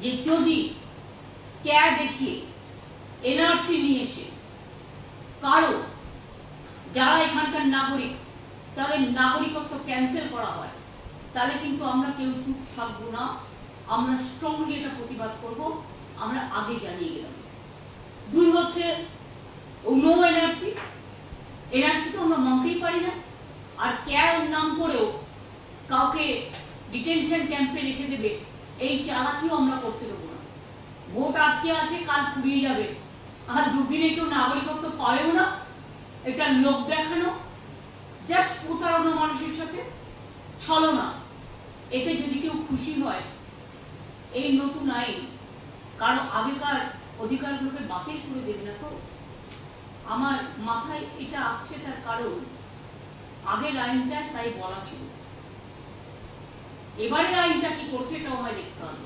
যে যদি ক্যা দেখিয়ে এনআরসি নিয়ে এসে কারো যারা এখানকার নাগরিক তাদের নাগরিকত্ব ক্যান্সেল করা হয়, তাহলে কিন্তু আমরা কেউ চুপ থাকবো না, আমরা স্ট্রংলি এটা প্রতিবাদ করব। আমরা আগে জানিয়ে গেলাম। দুই হচ্ছে নো এনআরসি, এনআরসি তো আমরা মানতেই পারি না। আর ক্যার নাম করেও কাউকে ডিটেনশন ক্যাম্পে রেখে দেবে, এই চালাকিও আমরা করতে দেবো না। ভোট আজকে আছে, কাল পুড়িয়ে যাবে, আর দুদিনে কেউ নাগরিকত্ব পাবেও না। এটা লোক দেখানো, জাস্ট প্রতারণা, মানুষের সাথে ছলনা। এতে যদি কেউ খুশি হয়, এই নতুন আইন কারো আগেকার অধিকারগুলোকে বাতিল করে দেবে না তো। আমার মাথায় এটা আসছে তার কারণ আগের আইনটা তাই বলা ছিল, এবারের আইনটা কি করছে এটাও আমায় দেখতে হবে।